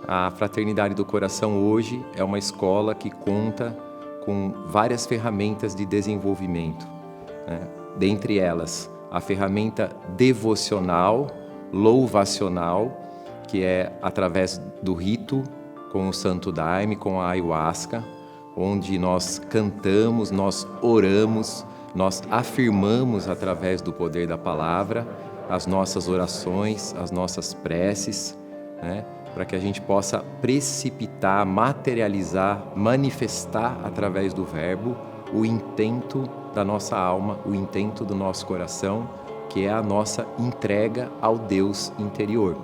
A Fraternidade do Coração hoje é uma escola que conta com várias ferramentas de desenvolvimento, né? Dentre elas, a ferramenta devocional, louvacional, que é através do rito com o Santo Daime, com a Ayahuasca, onde nós cantamos, nós oramos, nós afirmamos através do poder da palavra as nossas orações, as nossas preces, né? Para que a gente possa precipitar, materializar, manifestar através do verbo o intento da nossa alma, o intento do nosso coração, que é a nossa entrega ao Deus interior.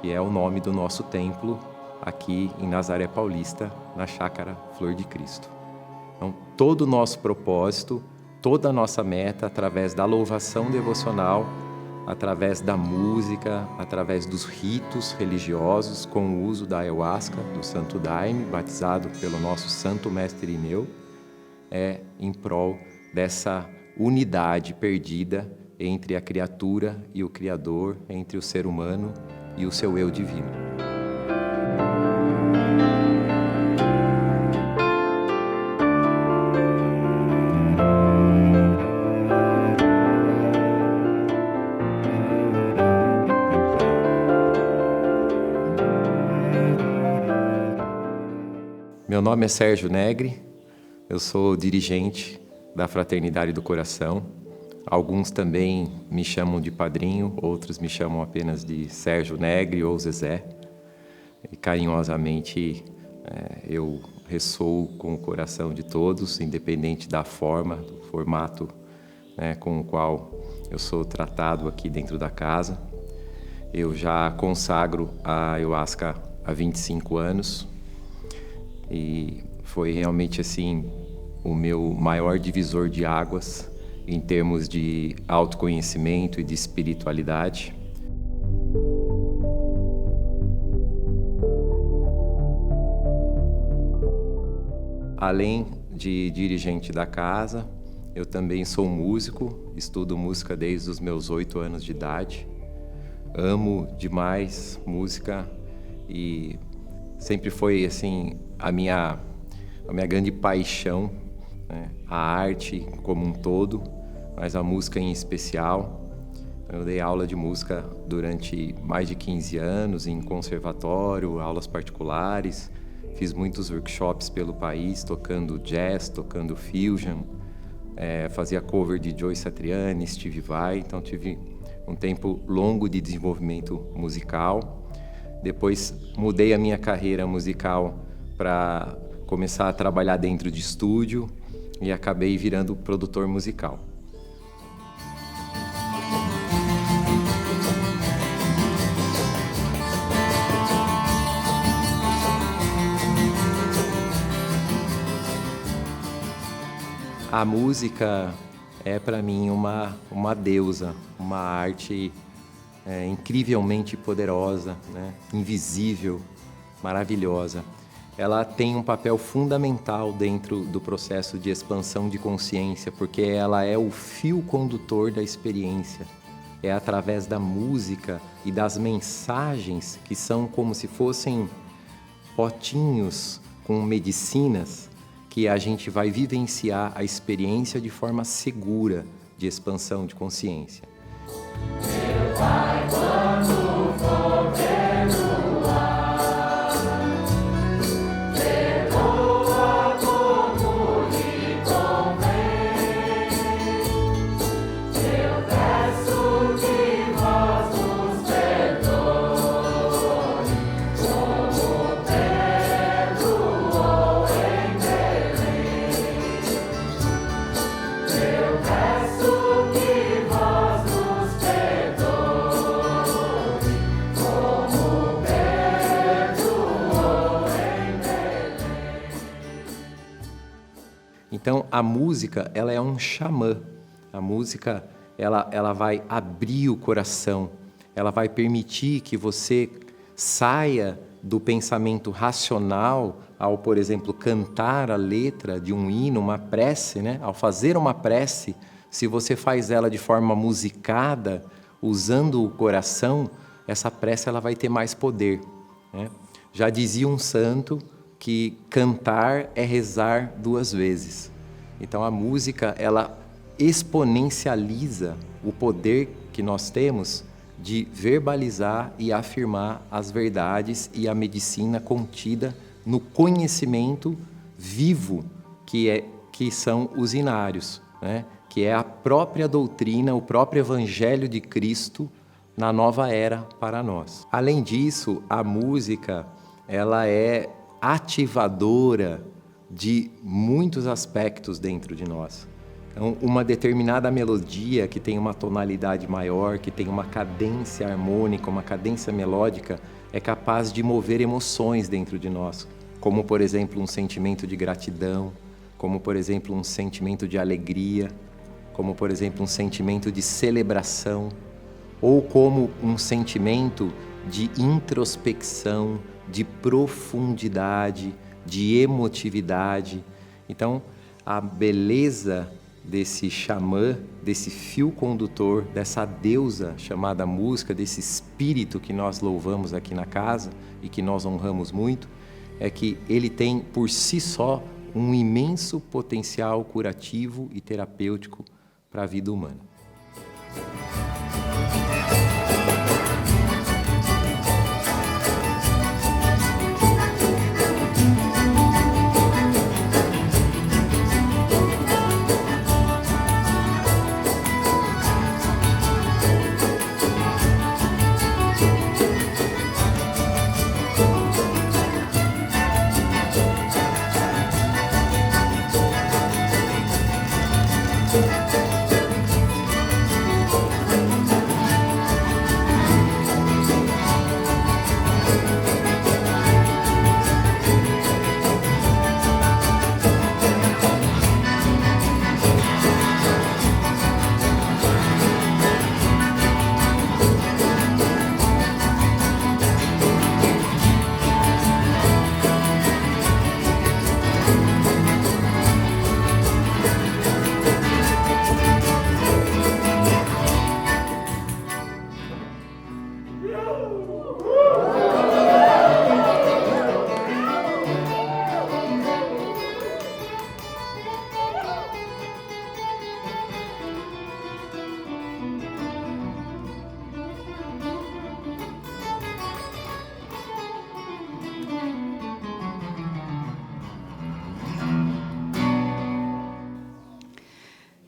E é o nome do nosso templo aqui em Nazaré Paulista, na Chácara Flor de Cristo. Então, todo o nosso propósito, toda a nossa meta, através da louvação devocional, através da música, através dos ritos religiosos, com o uso da Ayahuasca, do Santo Daime, batizado pelo nosso Santo Mestre Irineu, é em prol dessa unidade perdida entre a criatura e o Criador, entre o ser humano e o seu eu divino. Meu nome é Sérgio Negri, eu sou dirigente da Fraternidade do Coração. Alguns também me chamam de padrinho, outros me chamam apenas de Sérgio Negri ou Zezé. E carinhosamente eu ressoo com o coração de todos, independente da forma, do formato, né, com o qual eu sou tratado aqui dentro da casa. Eu já consagro a Ayahuasca há 25 anos. E foi realmente assim o meu maior divisor de águas em termos de autoconhecimento e de espiritualidade. Além de dirigente da casa, eu também sou músico, estudo música desde os meus 8 anos de idade. Amo demais música e sempre foi assim a minha grande paixão, né? A arte como um todo, mas a música em especial. Eu dei aula de música durante mais de 15 anos em conservatório, aulas particulares, fiz muitos workshops pelo país, tocando jazz, tocando fusion, fazia cover de Joe Satriani, Stevie Vai, então tive um tempo longo de desenvolvimento musical. Depois mudei a minha carreira musical para começar a trabalhar dentro de estúdio e acabei virando produtor musical. A música é para mim uma deusa, uma arte incrivelmente poderosa, né? Invisível, maravilhosa. Ela tem um papel fundamental dentro do processo de expansão de consciência, porque ela é o fio condutor da experiência. É através da música e das mensagens, que são como se fossem potinhos com medicinas, que a gente vai vivenciar a experiência de forma segura de expansão de consciência. Meu Pai, quando for perdoa como lhe convém. Eu peço que vós nos perdoe, como perdoou em Belém. Eu peço que vós nos Então, a música, ela é um xamã. A música, ela vai abrir o coração. Ela vai permitir que você saia do pensamento racional ao, por exemplo, cantar a letra de um hino, uma prece, né? Ao fazer uma prece, se você faz ela de forma musicada, usando o coração, essa prece ela vai ter mais poder, né? Já dizia um santo que cantar é rezar 2 vezes. Então a música, ela exponencializa o poder que nós temos de verbalizar e afirmar as verdades e a medicina contida no conhecimento vivo que são os inários, né? Que é a própria doutrina, o próprio Evangelho de Cristo na nova era para nós. Além disso, a música, ela é ativadora de muitos aspectos dentro de nós. Então, uma determinada melodia que tem uma tonalidade maior, que tem uma cadência harmônica, uma cadência melódica, é capaz de mover emoções dentro de nós, como, por exemplo, um sentimento de gratidão, como, por exemplo, um sentimento de alegria, como, por exemplo, um sentimento de celebração, ou como um sentimento de introspecção, de profundidade, de emotividade. Então, a beleza desse xamã, desse fio condutor, dessa deusa chamada música, desse espírito que nós louvamos aqui na casa e que nós honramos muito, é que ele tem por si só um imenso potencial curativo e terapêutico para a vida humana.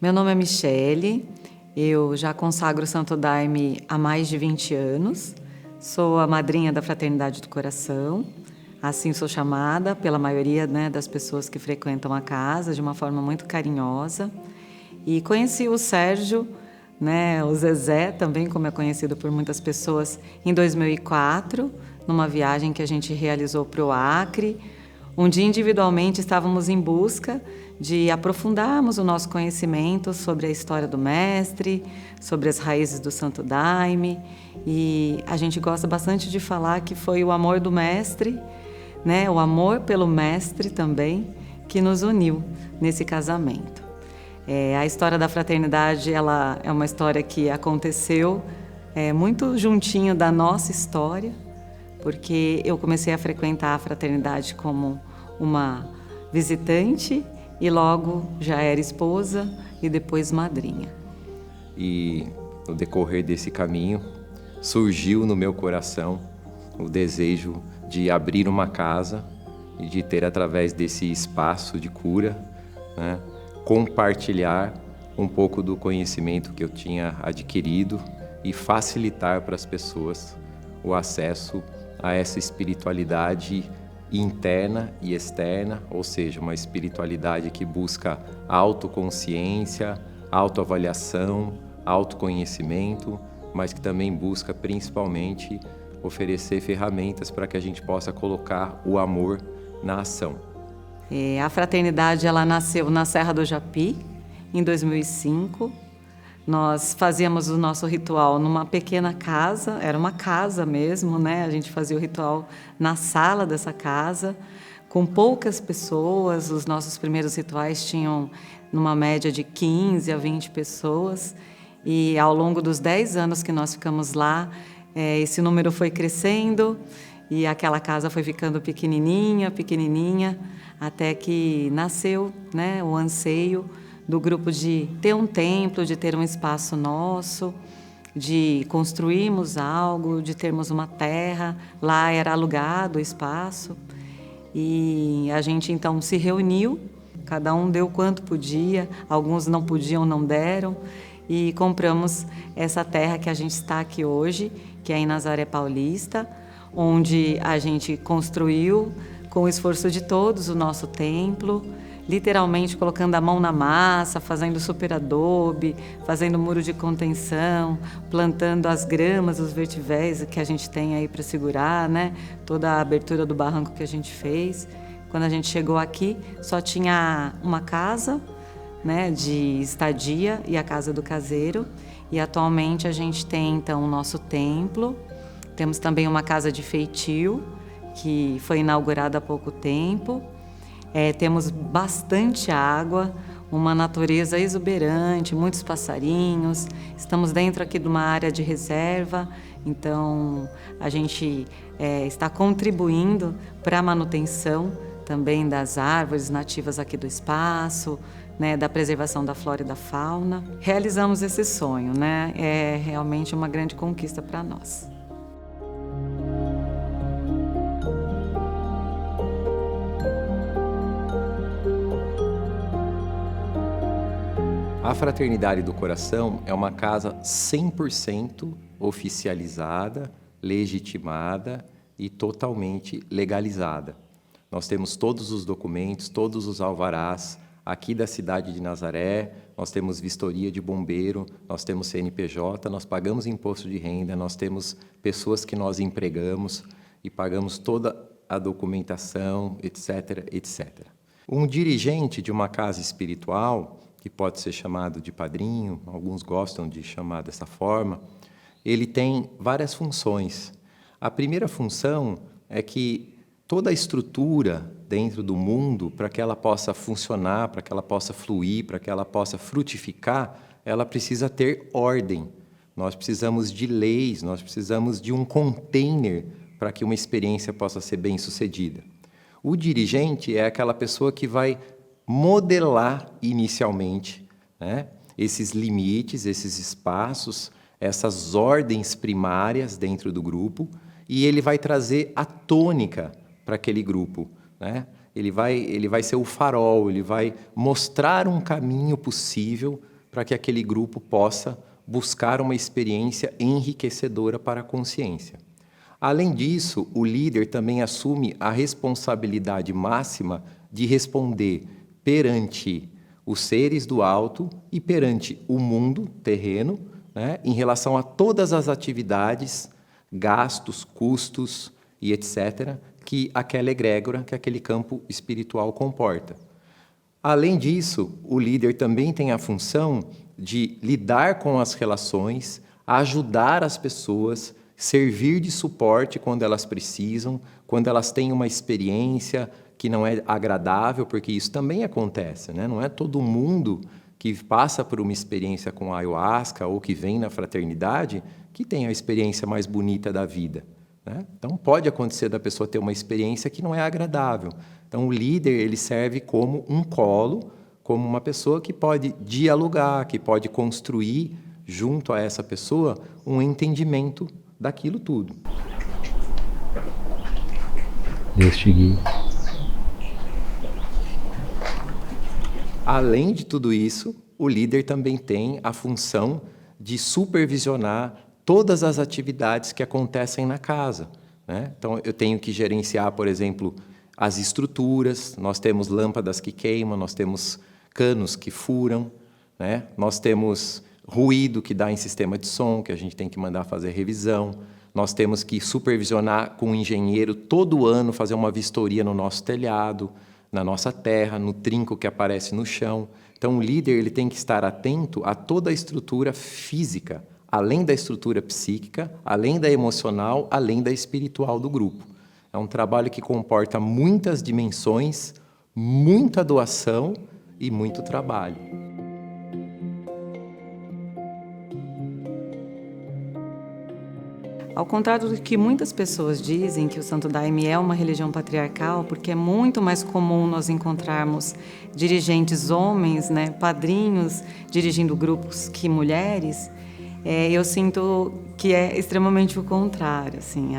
Meu nome é Michele, eu já consagro o Santo Daime há mais de 20 anos, sou a madrinha da Fraternidade do Coração, assim sou chamada pela maioria, né, das pessoas que frequentam a casa, de uma forma muito carinhosa. E conheci o Sérgio, né, o Zezé, também como é conhecido por muitas pessoas, em 2004, numa viagem que a gente realizou para o Acre, onde individualmente estávamos em busca de aprofundarmos o nosso conhecimento sobre a história do mestre, sobre as raízes do Santo Daime, e a gente gosta bastante de falar que foi o amor do mestre, né, o amor pelo mestre também, que nos uniu nesse casamento. A história da fraternidade, ela é uma história que aconteceu muito juntinho da nossa história, porque eu comecei a frequentar a fraternidade como uma visitante e logo já era esposa e depois madrinha. E no decorrer desse caminho surgiu no meu coração o desejo de abrir uma casa e de ter, através desse espaço de cura, né, compartilhar um pouco do conhecimento que eu tinha adquirido e facilitar para as pessoas o acesso a essa espiritualidade interna e externa, ou seja, uma espiritualidade que busca autoconsciência, autoavaliação, autoconhecimento, mas que também busca principalmente oferecer ferramentas para que a gente possa colocar o amor na ação. A fraternidade, ela nasceu na Serra do Japi, em 2005. Nós fazíamos o nosso ritual numa pequena casa, era uma casa mesmo, né? A gente fazia o ritual na sala dessa casa, com poucas pessoas. Os nossos primeiros rituais tinham numa média de 15 a 20 pessoas. E ao longo dos 10 anos que nós ficamos lá, esse número foi crescendo e aquela casa foi ficando pequenininha, pequenininha, até que nasceu, né, o anseio do grupo de ter um templo, de ter um espaço nosso, de construirmos algo, de termos uma terra. Lá era alugado o espaço e a gente então se reuniu, cada um deu quanto podia, alguns não podiam, não deram, e compramos essa terra que a gente está aqui hoje, que é em Nazaré Paulista, onde a gente construiu com o esforço de todos o nosso templo, literalmente colocando a mão na massa, fazendo super adobe, fazendo muro de contenção, plantando as gramas, os vertivéis que a gente tem aí para segurar, né? Toda a abertura do barranco que a gente fez. Quando a gente chegou aqui, só tinha uma casa, né, de estadia e a casa do caseiro. E atualmente a gente tem então o nosso templo. Temos também uma casa de feitio, que foi inaugurada há pouco tempo. Temos bastante água, uma natureza exuberante, muitos passarinhos. Estamos dentro aqui de uma área de reserva, então a gente está contribuindo para a manutenção também das árvores nativas aqui do espaço, né, da preservação da flora e da fauna. Realizamos esse sonho, né? É realmente uma grande conquista para nós. A Fraternidade do Coração é uma casa 100% oficializada, legitimada e totalmente legalizada. Nós temos todos os documentos, todos os alvarás aqui da cidade de Nazaré, nós temos vistoria de bombeiro, nós temos CNPJ, nós pagamos imposto de renda, nós temos pessoas que nós empregamos e pagamos toda a documentação, etc, etc. Um dirigente de uma casa espiritual, que pode ser chamado de padrinho, alguns gostam de chamar dessa forma, ele tem várias funções. A primeira função é que toda a estrutura dentro do mundo, para que ela possa funcionar, para que ela possa fluir, para que ela possa frutificar, ela precisa ter ordem. Nós precisamos de leis, nós precisamos de um container para que uma experiência possa ser bem-sucedida. O dirigente é aquela pessoa que vai modelar inicialmente, né, esses limites, esses espaços, essas ordens primárias dentro do grupo, e ele vai trazer a tônica para aquele grupo, né? Ele vai ser o farol, ele vai mostrar um caminho possível para que aquele grupo possa buscar uma experiência enriquecedora para a consciência. Além disso, o líder também assume a responsabilidade máxima de responder perante os seres do alto e perante o mundo terreno, né, em relação a todas as atividades, gastos, custos e etc., que aquela egrégora, que aquele campo espiritual comporta. Além disso, o líder também tem a função de lidar com as relações, ajudar as pessoas, servir de suporte quando elas precisam, quando elas têm uma experiência que não é agradável, porque isso também acontece, né? Não é todo mundo que passa por uma experiência com ayahuasca ou que vem na fraternidade que tem a experiência mais bonita da vida, né? Então, pode acontecer da pessoa ter uma experiência que não é agradável. Então, o líder ele serve como um colo, como uma pessoa que pode dialogar, que pode construir, junto a essa pessoa, um entendimento daquilo tudo. Deus te guie. Além de tudo isso, o líder também tem a função de supervisionar todas as atividades que acontecem na casa, né? Então, eu tenho que gerenciar, por exemplo, as estruturas, nós temos lâmpadas que queimam, nós temos canos que furam, né? Nós temos ruído que dá em sistema de som, que a gente tem que mandar fazer revisão, nós temos que supervisionar com o engenheiro todo ano, fazer uma vistoria no nosso telhado, na nossa terra, no trinco que aparece no chão. Então, o líder ele tem que estar atento a toda a estrutura física, além da estrutura psíquica, além da emocional, além da espiritual do grupo. É um trabalho que comporta muitas dimensões, muita doação e muito trabalho. Ao contrário do que muitas pessoas dizem, que o Santo Daime é uma religião patriarcal, porque é muito mais comum nós encontrarmos dirigentes homens, né, padrinhos, dirigindo grupos que mulheres, eu sinto que é extremamente o contrário. Assim,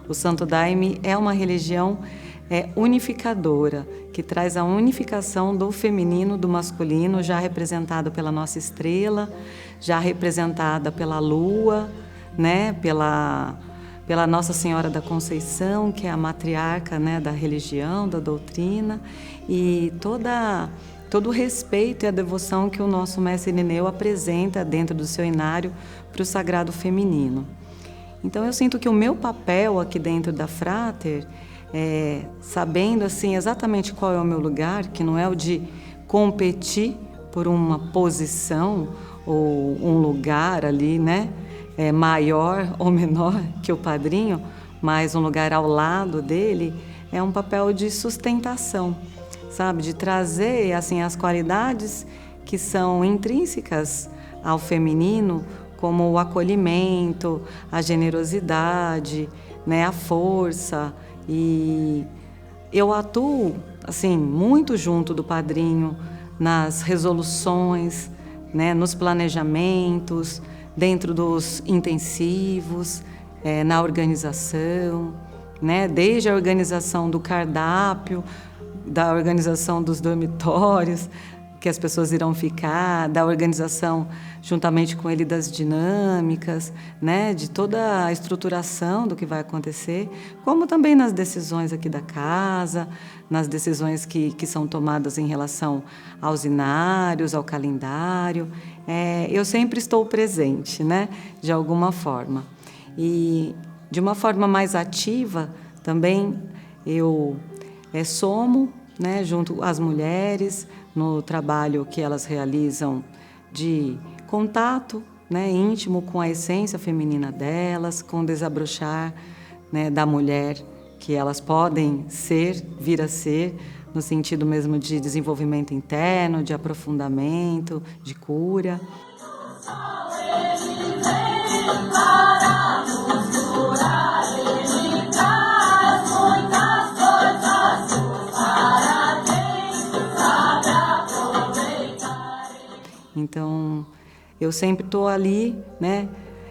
o Santo Daime é uma religião unificadora, que traz a unificação do feminino, do masculino, já representado pela nossa estrela, já representada pela lua, né, pela Nossa Senhora da Conceição, que é a matriarca, né, da religião, da doutrina, e todo o respeito e a devoção que o nosso mestre Irineu apresenta dentro do seu inário para o sagrado feminino. Então eu sinto que o meu papel aqui dentro da Frater, sabendo assim exatamente qual é o meu lugar, que não é o de competir por uma posição ou um lugar ali, né, maior ou menor que o padrinho, mas um lugar ao lado dele, é um papel de sustentação, sabe? De trazer assim as qualidades que são intrínsecas ao feminino, como o acolhimento, a generosidade, né, a força. E eu atuo assim muito junto do padrinho nas resoluções, né, nos planejamentos, dentro dos intensivos, na organização, né? Desde a organização do cardápio, da organização dos dormitórios que as pessoas irão ficar, da organização juntamente com ele das dinâmicas, né? De toda a estruturação do que vai acontecer, como também nas decisões aqui da casa, nas decisões que são tomadas em relação aos inários, ao calendário. Eu sempre estou presente, né? De alguma forma. E de uma forma mais ativa também eu somo, né, junto às mulheres no trabalho que elas realizam de contato, né, íntimo com a essência feminina delas, com o desabrochar, né, da mulher que elas podem ser, vir a ser, no sentido mesmo de desenvolvimento interno, de aprofundamento, de cura. Então, eu sempre estou ali, né?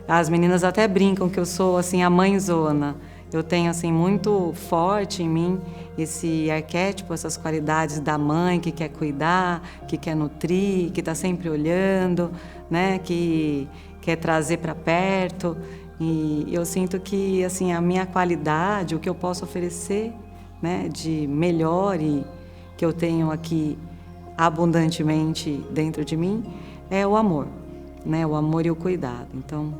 As meninas até brincam que eu sou assim a mãezona. Eu tenho assim muito forte em mim esse arquétipo, essas qualidades da mãe que quer cuidar, que quer nutrir, que está sempre olhando, né? Que quer trazer para perto. E eu sinto que assim a minha qualidade, o que eu posso oferecer, né, de melhor e que eu tenho aqui abundantemente dentro de mim, é o amor, né? O amor e o cuidado. Então,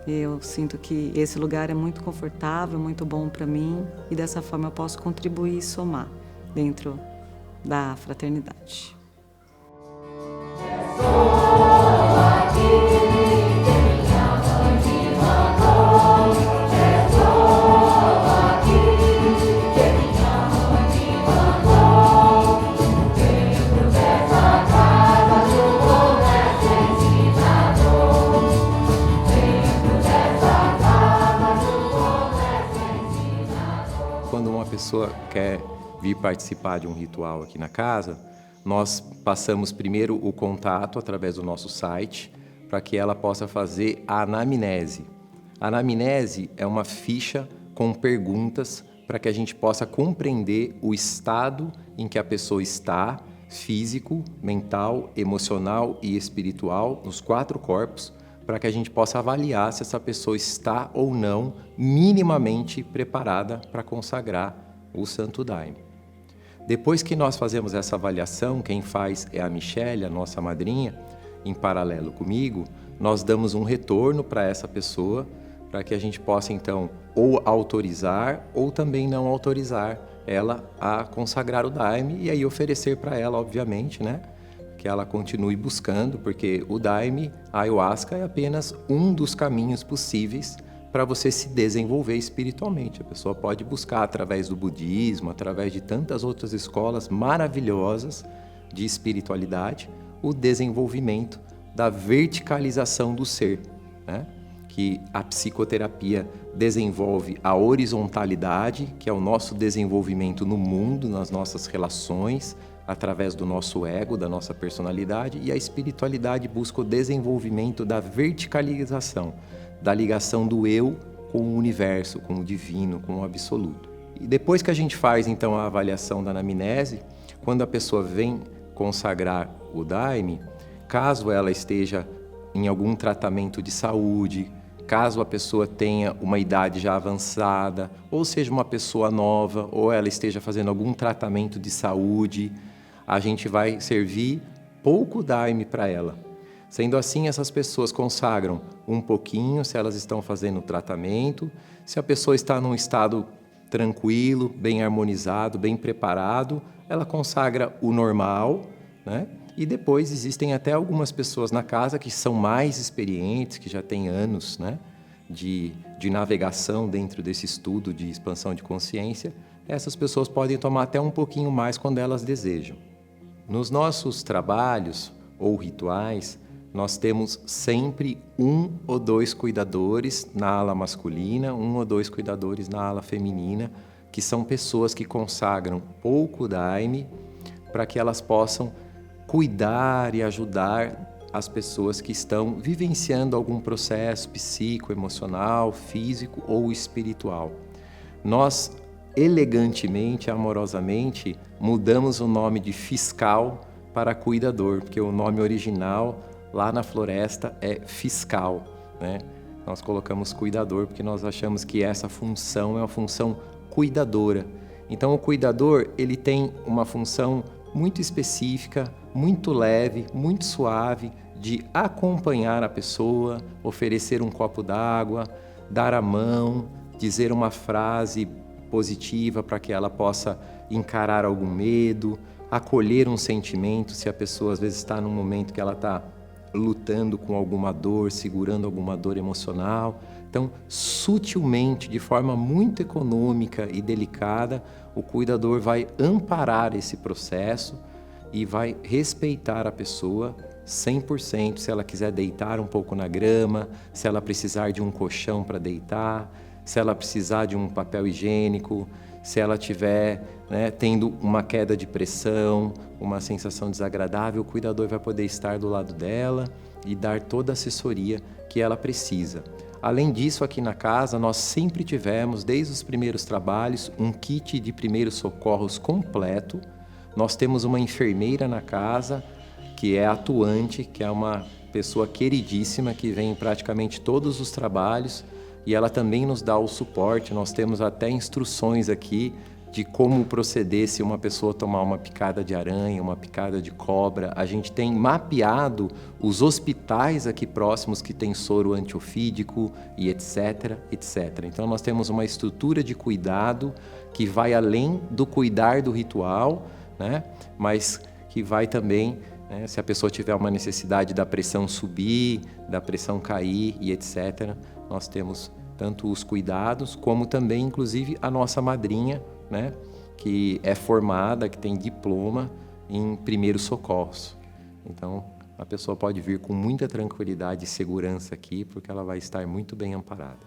eu sinto que esse lugar é muito confortável, muito bom para mim, e dessa forma eu posso contribuir e somar dentro da fraternidade. Quando uma pessoa quer vir participar de um ritual aqui na casa, nós passamos primeiro o contato através do nosso site para que ela possa fazer a anamnese. A anamnese é uma ficha com perguntas para que a gente possa compreender o estado em que a pessoa está, físico, mental, emocional e espiritual, nos 4 corpos, para que a gente possa avaliar se essa pessoa está ou não minimamente preparada para consagrar o Santo Daime. Depois que nós fazemos essa avaliação, quem faz é a Michele, a nossa madrinha, em paralelo comigo, nós damos um retorno para essa pessoa, para que a gente possa então ou autorizar ou também não autorizar ela a consagrar o Daime e aí oferecer para ela, obviamente, né, que ela continue buscando, porque o Daime, a Ayahuasca, é apenas um dos caminhos possíveis para você se desenvolver espiritualmente. A pessoa pode buscar através do budismo, através de tantas outras escolas maravilhosas de espiritualidade, o desenvolvimento da verticalização do ser, né? que a psicoterapia desenvolve a horizontalidade, que é o nosso desenvolvimento no mundo, nas nossas relações, através do nosso ego, da nossa personalidade, e a espiritualidade busca o desenvolvimento da verticalização, da ligação do eu com o universo, com o divino, com o absoluto. E depois que a gente faz, então, a avaliação da anamnese, quando a pessoa vem consagrar o Daime, caso ela esteja em algum tratamento de saúde, caso a pessoa tenha uma idade já avançada, ou seja uma pessoa nova, ou ela esteja fazendo algum tratamento de saúde, a gente vai servir pouco Daime para ela. Sendo assim, essas pessoas consagram um pouquinho se elas estão fazendo o tratamento. Se a pessoa está num estado tranquilo, bem harmonizado, bem preparado, ela consagra o normal, né? E depois existem até algumas pessoas na casa que são mais experientes, que já têm anos, né, de navegação dentro desse estudo de expansão de consciência. Essas pessoas podem tomar até um pouquinho mais quando elas desejam. Nos nossos trabalhos ou rituais, nós temos sempre 1 ou 2 cuidadores na ala masculina, 1 ou 2 cuidadores na ala feminina, que são pessoas que consagram pouco Daime para que elas possam cuidar e ajudar as pessoas que estão vivenciando algum processo psicoemocional, físico ou espiritual. Nós, elegantemente, amorosamente, mudamos o nome de fiscal para cuidador, porque o nome original lá na floresta é fiscal, né? Nós colocamos cuidador porque nós achamos que essa função é uma função cuidadora. Então o cuidador, ele tem uma função muito específica, muito leve, muito suave, de acompanhar a pessoa, oferecer um copo d'água, dar a mão, dizer uma frase positiva para que ela possa encarar algum medo, acolher um sentimento, se a pessoa às vezes está num momento que ela está lutando com alguma dor, segurando alguma dor emocional. Então, sutilmente, de forma muito econômica e delicada, o cuidador vai amparar esse processo e vai respeitar a pessoa 100%, se ela quiser deitar um pouco na grama, se ela precisar de um colchão para deitar, se ela precisar de um papel higiênico, se ela estiver, né, tendo uma queda de pressão, uma sensação desagradável, o cuidador vai poder estar do lado dela e dar toda a assessoria que ela precisa. Além disso, aqui na casa, nós sempre tivemos, desde os primeiros trabalhos, um kit de primeiros socorros completo. Nós temos uma enfermeira na casa, que é atuante, que é uma pessoa queridíssima, que vem em praticamente todos os trabalhos, e ela também nos dá o suporte. Nós temos até instruções aqui de como proceder se uma pessoa tomar uma picada de aranha, uma picada de cobra. A gente tem mapeado os hospitais aqui próximos que tem soro antiofídico e etc, etc. Então nós temos uma estrutura de cuidado que vai além do cuidar do ritual, né? Mas que vai também, né, se a pessoa tiver uma necessidade da pressão subir, da pressão cair e etc., nós temos tanto os cuidados, como também, inclusive, a nossa madrinha, né, que é formada, que tem diploma em primeiros socorros. Então, a pessoa pode vir com muita tranquilidade e segurança aqui, porque ela vai estar muito bem amparada.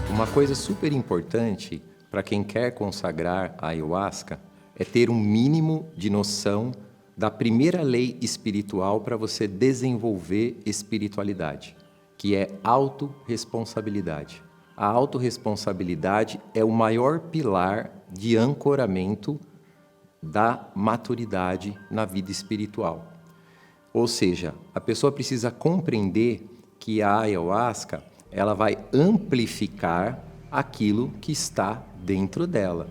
Uma coisa super importante para quem quer consagrar a ayahuasca é ter um mínimo de noção da primeira lei espiritual para você desenvolver espiritualidade, que é autorresponsabilidade. A autorresponsabilidade é o maior pilar de ancoramento da maturidade na vida espiritual. Ou seja, a pessoa precisa compreender que a ayahuasca ela vai amplificar aquilo que está dentro dela,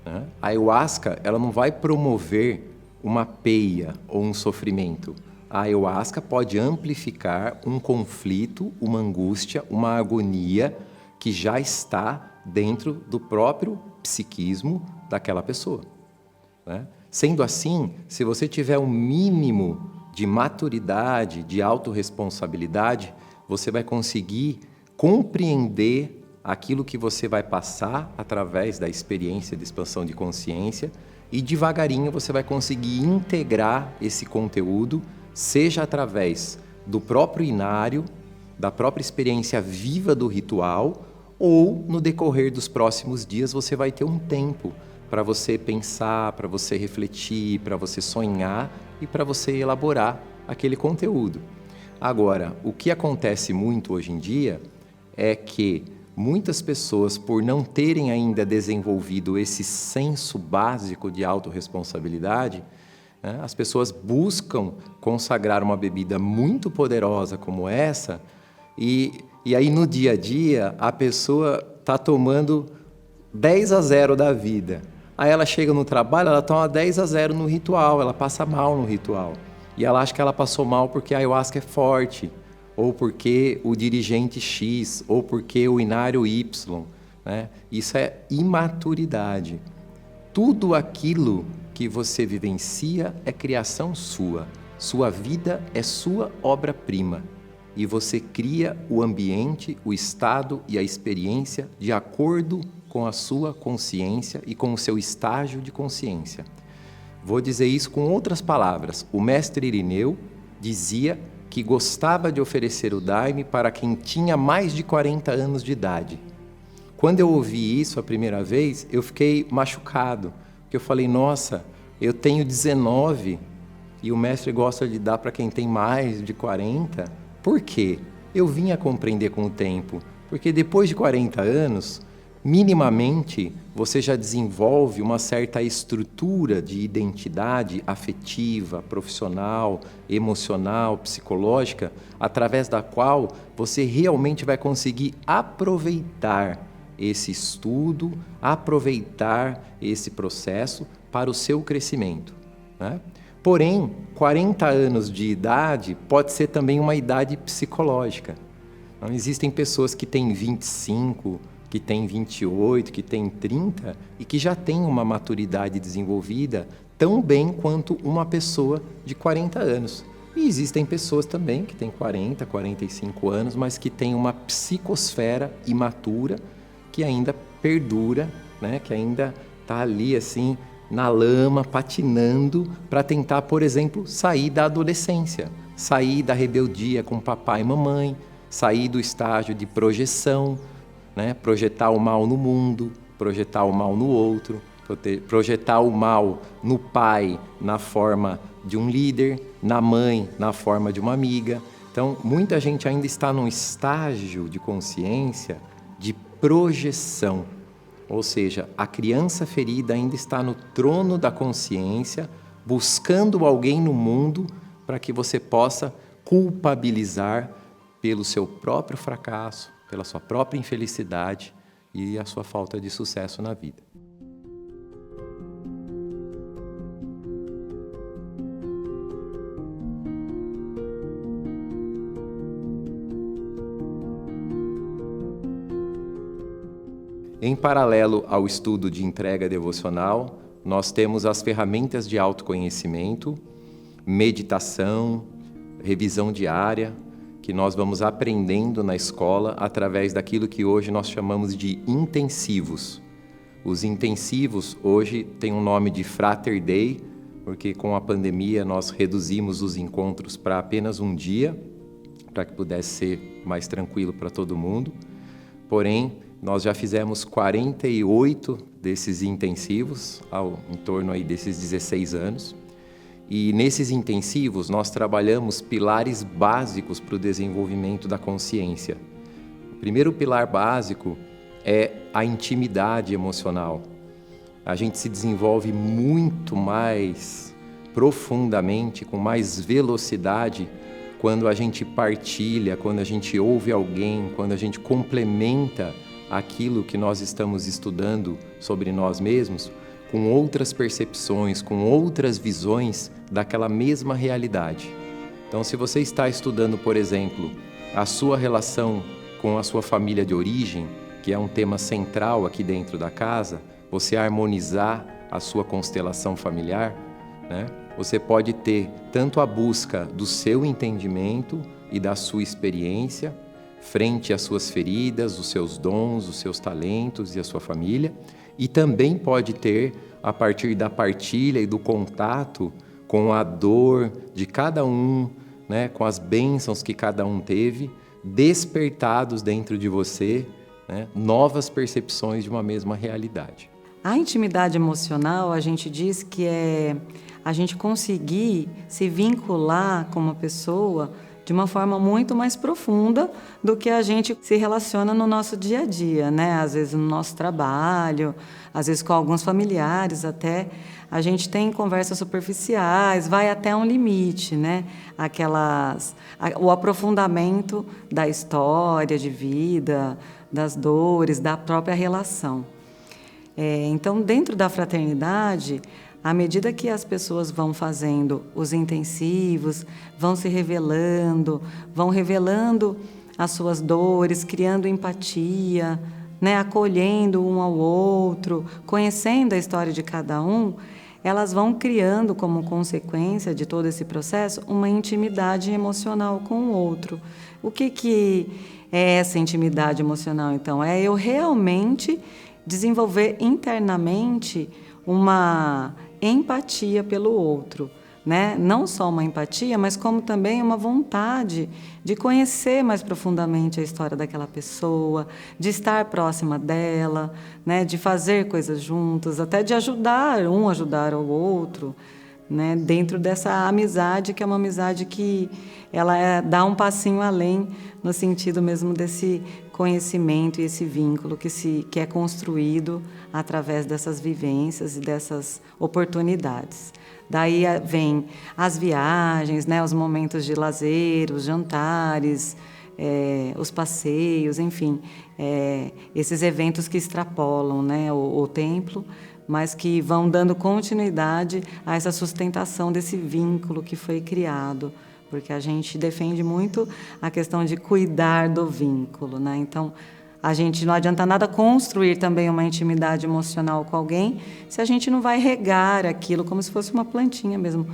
né? A ayahuasca ela não vai promover uma peia ou um sofrimento. A ayahuasca pode amplificar um conflito, uma angústia, uma agonia que já está dentro do próprio psiquismo daquela pessoa, né? Sendo assim, se você tiver um mínimo de maturidade, de autorresponsabilidade, você vai conseguir compreender aquilo que você vai passar através da experiência de expansão de consciência e devagarinho você vai conseguir integrar esse conteúdo, seja através do próprio inário, da própria experiência viva do ritual, ou no decorrer dos próximos dias você vai ter um tempo para você pensar, para você refletir, para você sonhar e para você elaborar aquele conteúdo. Agora, o que acontece muito hoje em dia é que muitas pessoas, por não terem ainda desenvolvido esse senso básico de autorresponsabilidade, né, as pessoas buscam consagrar uma bebida muito poderosa como essa e aí no dia a dia a pessoa está tomando 10-0 da vida. Aí ela chega no trabalho, ela toma 10-0 no ritual, ela passa mal no ritual. E ela acha que ela passou mal porque a ayahuasca é forte, ou porque o dirigente X, ou porque o inário Y, né? Isso é imaturidade. Tudo aquilo que você vivencia é criação sua. Sua vida é sua obra-prima. E você cria o ambiente, o estado e a experiência de acordo com a sua consciência e com o seu estágio de consciência. Vou dizer isso com outras palavras. O mestre Irineu dizia que gostava de oferecer o Daime para quem tinha mais de 40 anos de idade. Quando eu ouvi isso a primeira vez, eu fiquei machucado, porque eu falei, nossa, eu tenho 19 e o mestre gosta de dar para quem tem mais de 40. Por quê? Eu vim a compreender com o tempo, porque depois de 40 anos, minimamente, você já desenvolve uma certa estrutura de identidade afetiva, profissional, emocional, psicológica, através da qual você realmente vai conseguir aproveitar esse estudo, aproveitar esse processo para o seu crescimento, né? Porém, 40 anos de idade pode ser também uma idade psicológica. Não existem pessoas que têm 25, que têm 28, que têm 30 e que já têm uma maturidade desenvolvida tão bem quanto uma pessoa de 40 anos. E existem pessoas também que têm 40, 45 anos, mas que têm uma psicosfera imatura que ainda perdura, né? Que ainda está ali assim na lama, patinando para tentar, por exemplo, sair da adolescência, sair da rebeldia com papai e mamãe, sair do estágio de projeção, né? Projetar o mal no mundo, projetar o mal no outro, projetar o mal no pai na forma de um líder, na mãe na forma de uma amiga. Então, muita gente ainda está num estágio de consciência de projeção. Ou seja, a criança ferida ainda está no trono da consciência, buscando alguém no mundo para que você possa culpabilizar pelo seu próprio fracasso, pela sua própria infelicidade e a sua falta de sucesso na vida. Em paralelo ao estudo de entrega devocional, nós temos as ferramentas de autoconhecimento, meditação, revisão diária, que nós vamos aprendendo na escola através daquilo que hoje nós chamamos de intensivos. Os intensivos hoje têm um nome de Frater Day, porque com a pandemia nós reduzimos os encontros para apenas um dia, para que pudesse ser mais tranquilo para todo mundo. Porém, nós já fizemos 48 desses intensivos, em torno aí desses 16 anos. E nesses intensivos nós trabalhamos pilares básicos para o desenvolvimento da consciência. O primeiro pilar básico é a intimidade emocional. A gente se desenvolve muito mais profundamente, com mais velocidade, quando a gente partilha, quando a gente ouve alguém, quando a gente complementa aquilo que nós estamos estudando sobre nós mesmos, com outras percepções, com outras visões daquela mesma realidade. Então, se você está estudando, por exemplo, a sua relação com a sua família de origem, que é um tema central aqui dentro da casa, você harmonizar a sua constelação familiar, né? Você pode ter tanto a busca do seu entendimento e da sua experiência, frente às suas feridas, os seus dons, os seus talentos e a sua família, e também pode ter, a partir da partilha e do contato com a dor de cada um, né, com as bênçãos que cada um teve, despertados dentro de você, né, novas percepções de uma mesma realidade. A intimidade emocional, a gente diz que é a gente conseguir se vincular com uma pessoa de uma forma muito mais profunda do que a gente se relaciona no nosso dia a dia, né? Às vezes no nosso trabalho, às vezes com alguns familiares até, a gente tem conversas superficiais, vai até um limite, né? O aprofundamento da história de vida, das dores, da própria relação. Então, dentro da fraternidade, à medida que as pessoas vão fazendo os intensivos, vão se revelando, vão revelando as suas dores, criando empatia, né, acolhendo um ao outro, conhecendo a história de cada um, elas vão criando, como consequência de todo esse processo, uma intimidade emocional com o outro. O que é essa intimidade emocional, então? É eu realmente desenvolver internamente uma empatia pelo outro, né? Não só uma empatia, mas como também uma vontade de conhecer mais profundamente a história daquela pessoa, de estar próxima dela, né? De fazer coisas juntos, até de ajudar ao outro, né? Dentro dessa amizade, que é uma amizade que ela dá um passinho além, no sentido mesmo desse conhecimento e esse vínculo que é construído através dessas vivências e dessas oportunidades. Daí vem as viagens, né, os momentos de lazer, os jantares, os passeios, enfim, esses eventos que extrapolam, né, o templo, mas que vão dando continuidade a essa sustentação desse vínculo que foi criado, porque a gente defende muito a questão de cuidar do vínculo, né? Então, a gente não adianta nada construir também uma intimidade emocional com alguém se a gente não vai regar aquilo como se fosse uma plantinha mesmo,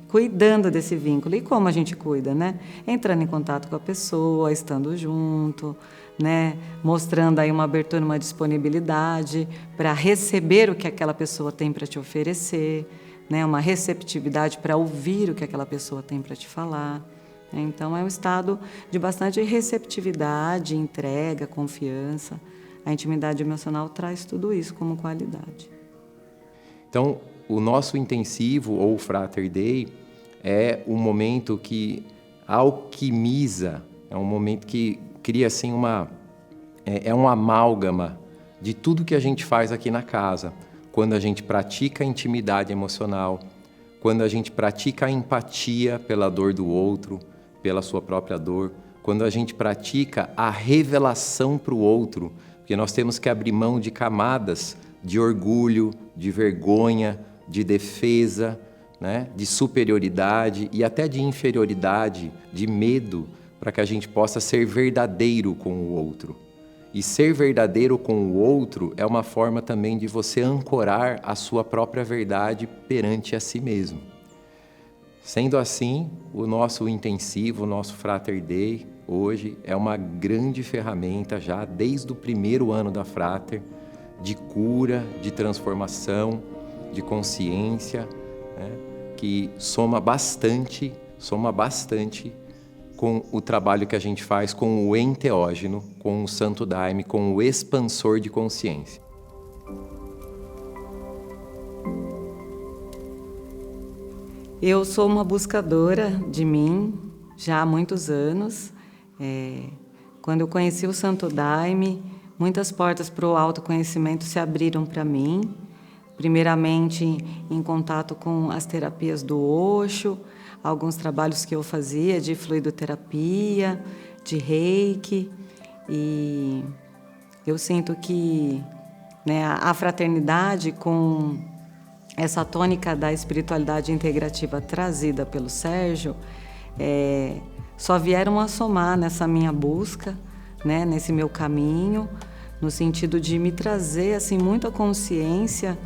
cuidando desse vínculo. E como a gente cuida, né? Entrando em contato com a pessoa, estando junto, né? Mostrando aí uma abertura, uma disponibilidade para receber o que aquela pessoa tem para te oferecer, né? Uma receptividade para ouvir o que aquela pessoa tem para te falar. Então, é um estado de bastante receptividade, entrega, confiança. A intimidade emocional traz tudo isso como qualidade. Então, o nosso intensivo, ou Frater Day, é um momento que alquimiza, é um momento que cria assim um amálgama de tudo que a gente faz aqui na casa. Quando a gente pratica a intimidade emocional, quando a gente pratica a empatia pela dor do outro, pela sua própria dor, quando a gente pratica a revelação para o outro, porque nós temos que abrir mão de camadas de orgulho, de vergonha, de defesa, né, de superioridade e até de inferioridade, de medo, para que a gente possa ser verdadeiro com o outro. E ser verdadeiro com o outro é uma forma também de você ancorar a sua própria verdade perante a si mesmo. Sendo assim, o nosso intensivo, o nosso Frater Day, hoje, é uma grande ferramenta já desde o primeiro ano da Frater, de cura, de transformação, de consciência, né, que soma bastante com o trabalho que a gente faz com o enteógeno, com o Santo Daime, com o expansor de consciência. Eu sou uma buscadora de mim já há muitos anos. Quando eu conheci o Santo Daime, muitas portas para o autoconhecimento se abriram para mim. Primeiramente, em contato com as terapias do Osho, alguns trabalhos que eu fazia de fluidoterapia, de reiki. E eu sinto que, né, a fraternidade, com essa tônica da espiritualidade integrativa trazida pelo Sérgio, só vieram a somar nessa minha busca, né, nesse meu caminho, no sentido de me trazer assim, muita consciência,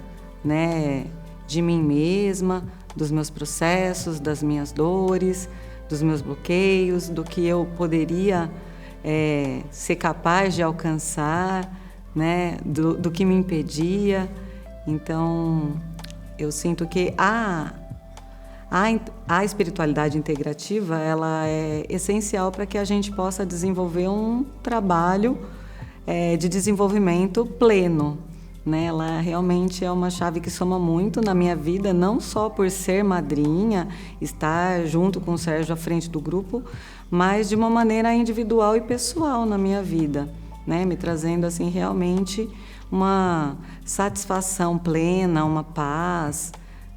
né, de mim mesma, dos meus processos, das minhas dores, dos meus bloqueios, do que eu poderia ser capaz de alcançar, né, do que me impedia. Então, eu sinto que a espiritualidade integrativa, ela é essencial para que a gente possa desenvolver um trabalho de desenvolvimento pleno, né? Ela realmente é uma chave que soma muito na minha vida, não só por ser madrinha, estar junto com o Sérgio à frente do grupo, mas de uma maneira individual e pessoal na minha vida, né? Me trazendo assim realmente uma satisfação plena, uma paz,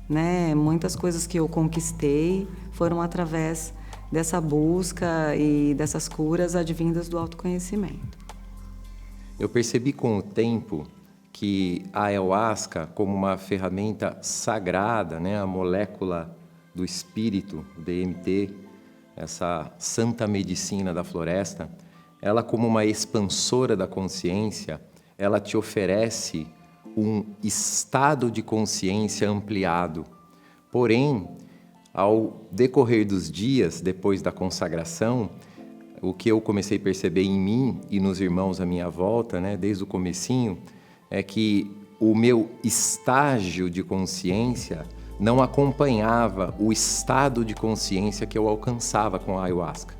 né? Muitas coisas que eu conquistei foram através dessa busca e dessas curas advindas do autoconhecimento. Eu percebi com o tempo que a ayahuasca, como uma ferramenta sagrada, né, a molécula do espírito, o DMT, essa santa medicina da floresta, ela como uma expansora da consciência, ela te oferece um estado de consciência ampliado. Porém, ao decorrer dos dias, depois da consagração, o que eu comecei a perceber em mim e nos irmãos à minha volta, né, desde o comecinho, é que o meu estágio de consciência não acompanhava o estado de consciência que eu alcançava com a ayahuasca.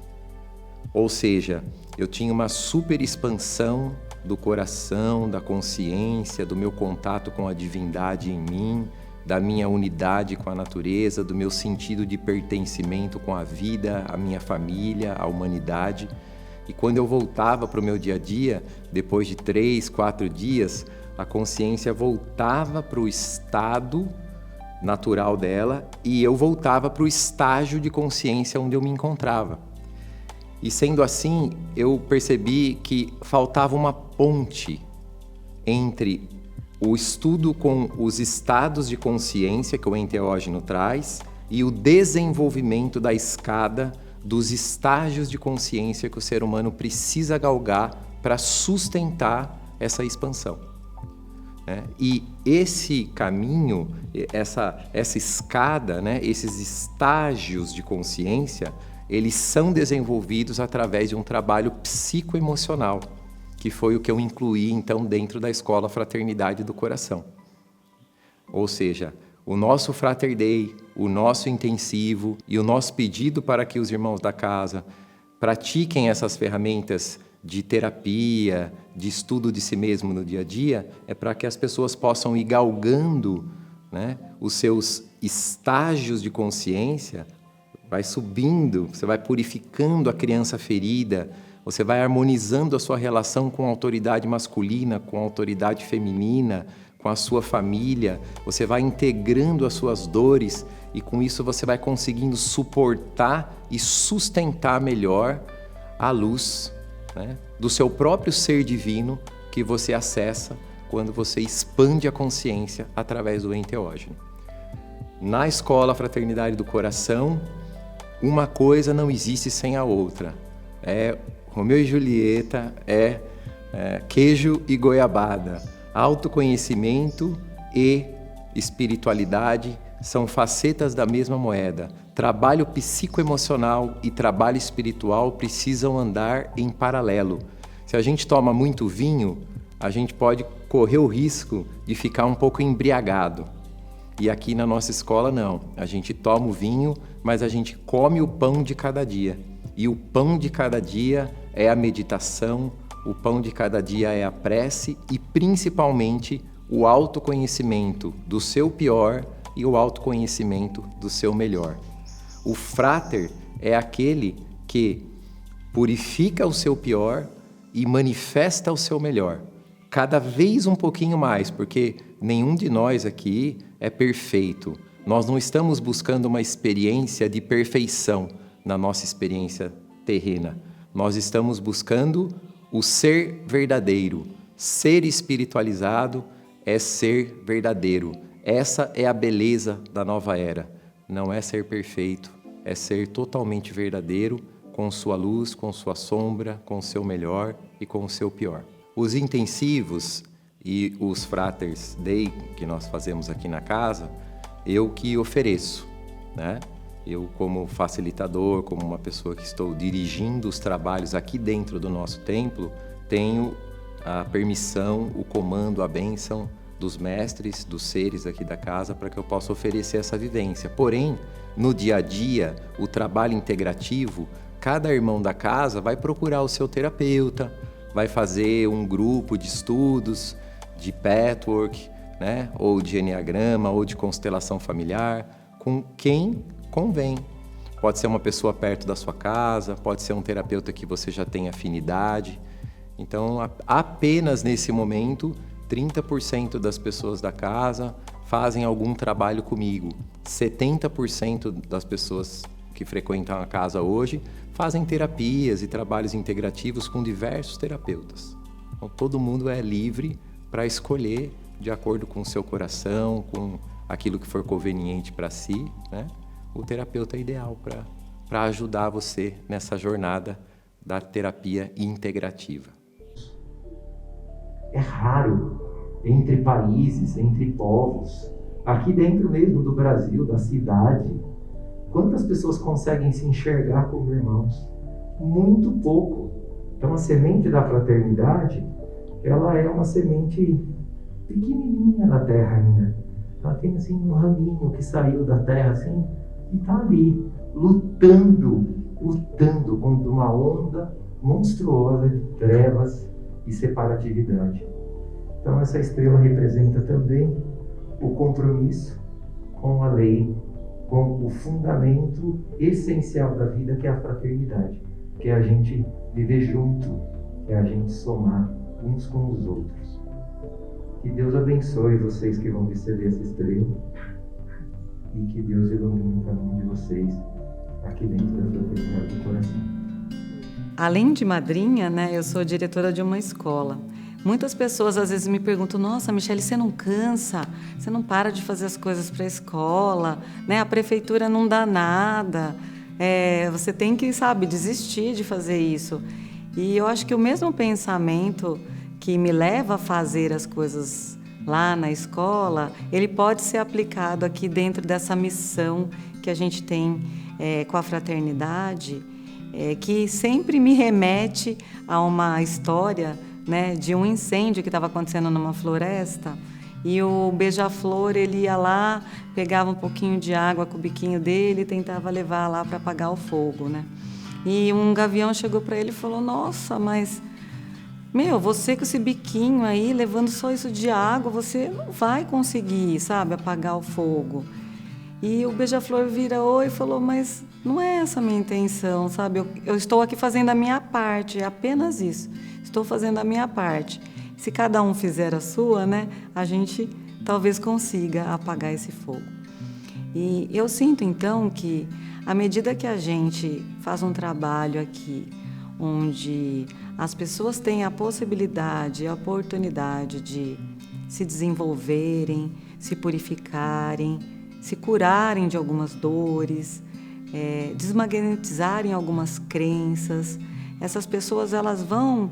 Ou seja, eu tinha uma super expansão do coração, da consciência, do meu contato com a divindade em mim, da minha unidade com a natureza, do meu sentido de pertencimento com a vida, a minha família, a humanidade. E quando eu voltava para o meu dia a dia, depois de 3, 4 dias, a consciência voltava para o estado natural dela e eu voltava para o estágio de consciência onde eu me encontrava. E sendo assim, eu percebi que faltava uma ponte entre o estudo com os estados de consciência que o enteógeno traz e o desenvolvimento da escada dos estágios de consciência que o ser humano precisa galgar para sustentar essa expansão. E esse caminho, essa escada, né, esses estágios de consciência, eles são desenvolvidos através de um trabalho psicoemocional, que foi o que eu incluí, então, dentro da Escola Fraternidade do Coração. Ou seja, o nosso Frater Day, o nosso intensivo e o nosso pedido para que os irmãos da casa pratiquem essas ferramentas de terapia, de estudo de si mesmo no dia a dia, é para que as pessoas possam ir galgando, né, os seus estágios de consciência, vai subindo, você vai purificando a criança ferida, você vai harmonizando a sua relação com a autoridade masculina, com a autoridade feminina, com a sua família, você vai integrando as suas dores e com isso você vai conseguindo suportar e sustentar melhor a luz, né, do seu próprio ser divino que você acessa quando você expande a consciência através do enteógeno. Na Escola Fraternidade do Coração, uma coisa não existe sem a outra. Romeu e Julieta, queijo e goiabada. Autoconhecimento e espiritualidade são facetas da mesma moeda. Trabalho psicoemocional e trabalho espiritual precisam andar em paralelo. Se a gente toma muito vinho, a gente pode correr o risco de ficar um pouco embriagado. E aqui na nossa escola não. A gente toma o vinho, mas a gente come o pão de cada dia. E o pão de cada dia é a meditação, o pão de cada dia é a prece e principalmente o autoconhecimento do seu pior e o autoconhecimento do seu melhor. O frater é aquele que purifica o seu pior e manifesta o seu melhor. Cada vez um pouquinho mais, porque nenhum de nós aqui é perfeito. Nós não estamos buscando uma experiência de perfeição na nossa experiência terrena. Nós estamos buscando o ser verdadeiro. Ser espiritualizado é ser verdadeiro. Essa é a beleza da nova era. Não é ser perfeito, é ser totalmente verdadeiro, com sua luz, com sua sombra, com o seu melhor e com o seu pior. Os intensivos e os Fraters Day que nós fazemos aqui na casa, eu que ofereço, né? Eu, como facilitador, como uma pessoa que estou dirigindo os trabalhos aqui dentro do nosso templo, tenho a permissão, o comando, a bênção dos mestres, dos seres aqui da casa, para que eu possa oferecer essa vivência. Porém, no dia a dia, o trabalho integrativo, cada irmão da casa vai procurar o seu terapeuta, vai fazer um grupo de estudos, de patchwork, né? Ou de enneagrama, ou de constelação familiar, com quem convém. Pode ser uma pessoa perto da sua casa, pode ser um terapeuta que você já tem afinidade. Então, apenas nesse momento, 30% das pessoas da casa fazem algum trabalho comigo. 70% das pessoas que frequentam a casa hoje fazem terapias e trabalhos integrativos com diversos terapeutas. Então, todo mundo é livre para escolher de acordo com o seu coração, com aquilo que for conveniente para si, né? O terapeuta é ideal para ajudar você nessa jornada da terapia integrativa. É raro entre países, entre povos, aqui dentro mesmo do Brasil, da cidade, quantas pessoas conseguem se enxergar como irmãos? Muito pouco. Então a semente da fraternidade, ela é uma semente pequenininha na terra ainda. Ela tem assim um raminho que saiu da terra assim e está ali, lutando contra uma onda monstruosa de trevas e separatividade. Então essa estrela representa também o compromisso com a lei, com o fundamento essencial da vida, que é a fraternidade, que é a gente viver junto, que é a gente somar uns com os outros. Que Deus abençoe vocês que vão receber essa estrela e que Deus ilumine o caminho de vocês aqui dentro da fraternidade do coração. Além de madrinha, né, eu sou diretora de uma escola. Muitas pessoas às vezes me perguntam: nossa, Michele, você não cansa? Você não para de fazer as coisas para a escola? Né? A prefeitura não dá nada. Você tem que, desistir de fazer isso. E eu acho que o mesmo pensamento que me leva a fazer as coisas lá na escola, ele pode ser aplicado aqui dentro dessa missão que a gente tem com a fraternidade, que sempre me remete a uma história, né, de um incêndio que estava acontecendo numa floresta, e o beija-flor, ele ia lá, pegava um pouquinho de água com o biquinho dele e tentava levar lá para apagar o fogo, né? E um gavião chegou para ele e falou: nossa, mas você com esse biquinho aí, levando só isso de água, você não vai conseguir, apagar o fogo. E o beija-flor virou e falou: mas não é essa a minha intenção, eu estou aqui fazendo a minha parte, é apenas isso. Estou fazendo a minha parte. Se cada um fizer a sua, né, a gente talvez consiga apagar esse fogo. E eu sinto, então, que à medida que a gente faz um trabalho aqui, onde as pessoas têm a possibilidade, a oportunidade de se desenvolverem, se purificarem, se curarem de algumas dores, desmagnetizarem algumas crenças, essas pessoas elas vão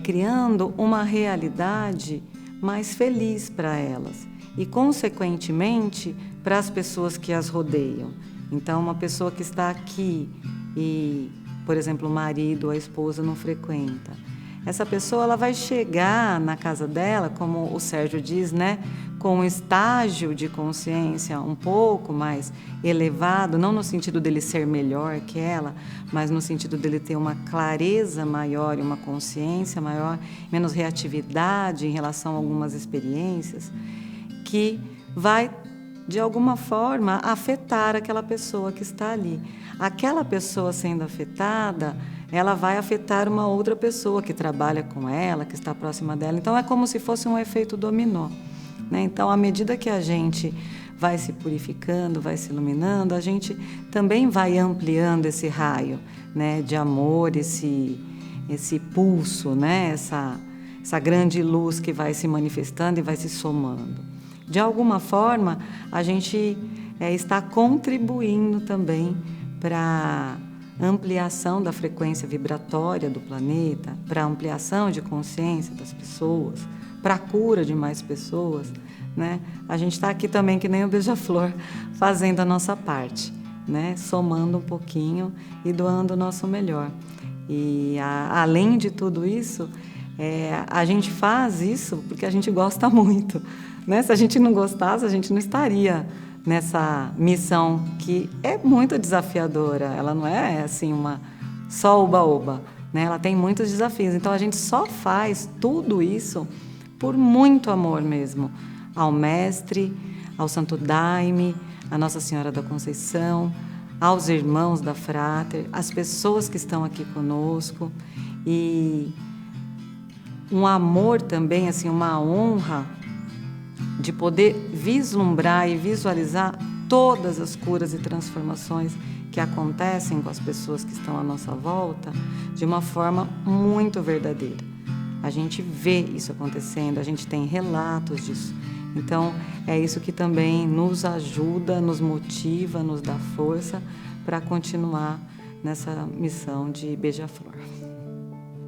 criando uma realidade mais feliz para elas e, consequentemente, para as pessoas que as rodeiam. Então, uma pessoa que está aqui e, por exemplo, o marido ou a esposa não frequenta, essa pessoa ela vai chegar na casa dela, como o Sérgio diz, né, com um estágio de consciência um pouco mais elevado, não no sentido dele ser melhor que ela, mas no sentido dele ter uma clareza maior e uma consciência maior, menos reatividade em relação a algumas experiências, que vai, de alguma forma, afetar aquela pessoa que está ali. Aquela pessoa sendo afetada, ela vai afetar uma outra pessoa que trabalha com ela, que está próxima dela. Então, é como se fosse um efeito dominó, né? Então, à medida que a gente vai se purificando, vai se iluminando, a gente também vai ampliando esse raio, né, de amor, esse pulso, né, essa grande luz que vai se manifestando e vai se somando. De alguma forma, a gente está contribuindo também para a ampliação da frequência vibratória do planeta, para a ampliação de consciência das pessoas, para a cura de mais pessoas, né? A gente está aqui também, que nem o beija-flor, fazendo a nossa parte. né, somando um pouquinho e doando o nosso melhor. E além de tudo isso, a gente faz isso porque a gente gosta muito, né? Se a gente não gostasse, a gente não estaria nessa missão que é muito desafiadora. Ela não é assim só oba-oba, né? Ela tem muitos desafios. Então a gente só faz tudo isso por muito amor mesmo ao Mestre, ao Santo Daime, à Nossa Senhora da Conceição, aos irmãos da Frater, às pessoas que estão aqui conosco, e um amor também, assim, uma honra de poder vislumbrar e visualizar todas as curas e transformações que acontecem com as pessoas que estão à nossa volta de uma forma muito verdadeira. A gente vê isso acontecendo, a gente tem relatos disso. Então, é isso que também nos ajuda, nos motiva, nos dá força para continuar nessa missão de Beija-Flor.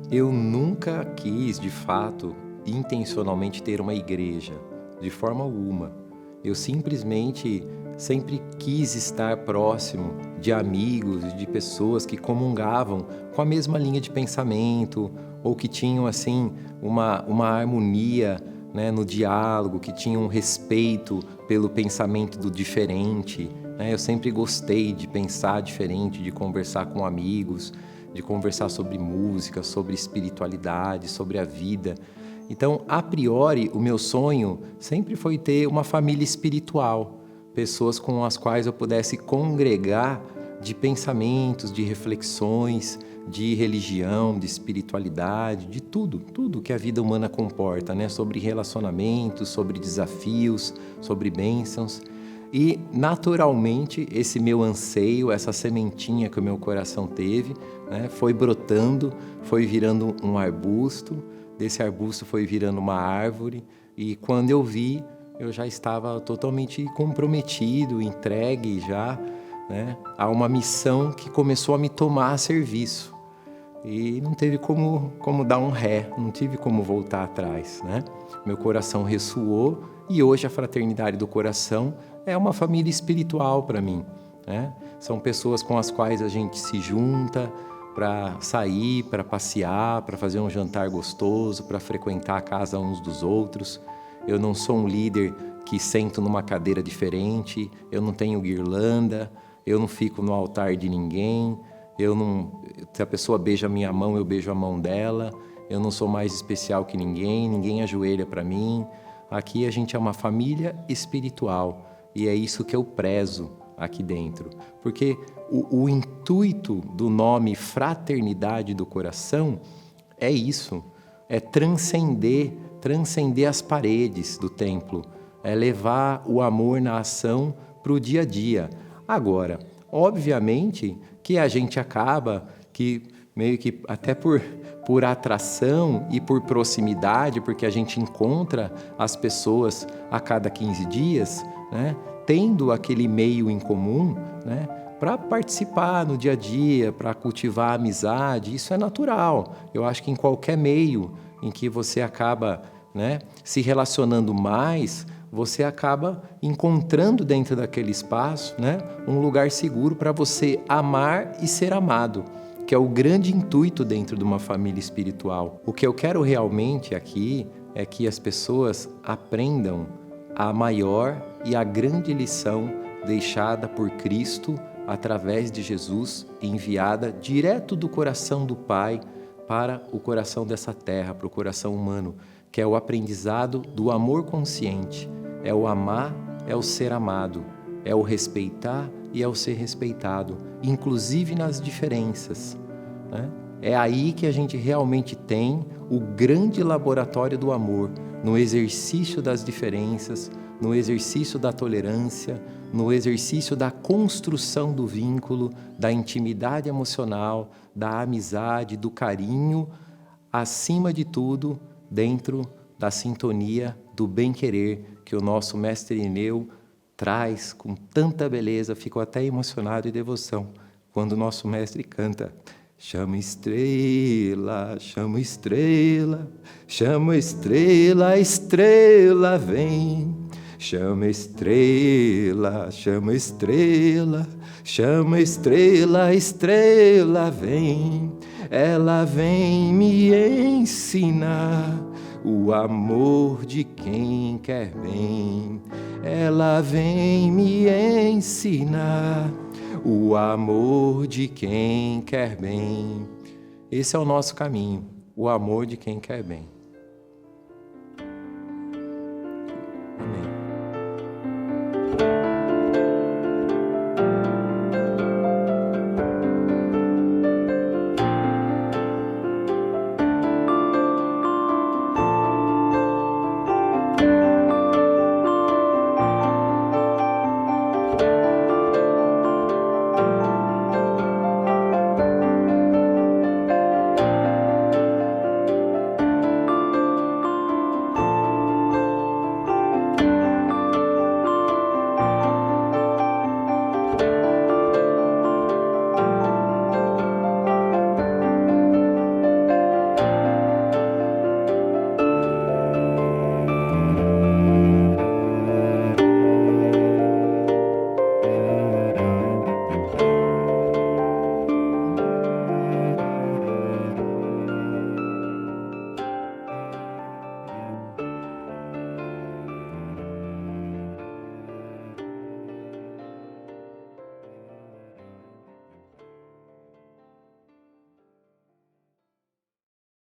Eu nunca quis, de fato, intencionalmente ter uma igreja, de forma alguma. Eu simplesmente sempre quis estar próximo de amigos e de pessoas que comungavam com a mesma linha de pensamento ou que tinham, assim, uma harmonia, né, no diálogo, que tinham um respeito pelo pensamento do diferente, né? Eu sempre gostei de pensar diferente, de conversar com amigos, de conversar sobre música, sobre espiritualidade, sobre a vida. Então, a priori, o meu sonho sempre foi ter uma família espiritual, pessoas com as quais eu pudesse congregar de pensamentos, de reflexões, de religião, de espiritualidade, de tudo que a vida humana comporta, né? Sobre relacionamentos, sobre desafios, sobre bênçãos. E, naturalmente, esse meu anseio, essa sementinha que o meu coração teve, né, foi brotando, foi virando um arbusto, desse arbusto foi virando uma árvore, e quando eu vi, eu já estava totalmente comprometido, entregue já, né, a uma missão que começou a me tomar a serviço. E não teve como dar um ré, não tive como voltar atrás, né? Meu coração ressoou e hoje a Fraternidade do Coração é uma família espiritual para mim, né? São pessoas com as quais a gente se junta para sair, para passear, para fazer um jantar gostoso, para frequentar a casa uns dos outros. Eu não sou um líder que sento numa cadeira diferente, eu não tenho guirlanda, eu não fico no altar de ninguém, se a pessoa beija a minha mão, eu beijo a mão dela, eu não sou mais especial que ninguém ajoelha para mim. Aqui a gente é uma família espiritual e é isso que eu prezo aqui dentro. Porque o intuito do nome Fraternidade do Coração é isso, é transcender as paredes do templo, é levar o amor na ação para o dia a dia. Agora, obviamente que a gente acaba, que meio que até por atração e por proximidade, porque a gente encontra as pessoas a cada 15 dias, né, tendo aquele meio em comum, né, para participar no dia a dia, para cultivar a amizade, isso é natural. Eu acho que em qualquer meio em que você acaba, né, se relacionando mais, você acaba encontrando dentro daquele espaço, né, um lugar seguro para você amar e ser amado, que é o grande intuito dentro de uma família espiritual. O que eu quero realmente aqui é que as pessoas aprendam a maior e a grande lição deixada por Cristo através de Jesus, enviada direto do coração do Pai para o coração dessa terra, para o coração humano, que é o aprendizado do amor consciente. É o amar, é o ser amado, é o respeitar e é o ser respeitado, inclusive nas diferenças, né? É aí que a gente realmente tem o grande laboratório do amor, no exercício das diferenças, no exercício da tolerância, no exercício da construção do vínculo, da intimidade emocional, da amizade, do carinho, acima de tudo, dentro da sintonia do bem-querer que o nosso mestre Irineu traz com tanta beleza. Fico até emocionado e devoção quando o nosso mestre canta: chama estrela, chama estrela, chama estrela, a estrela vem. Chama estrela, chama estrela, chama estrela, estrela vem. Ela vem me ensinar o amor de quem quer bem. Ela vem me ensinar o amor de quem quer bem. Esse é o nosso caminho, o amor de quem quer bem. Amém.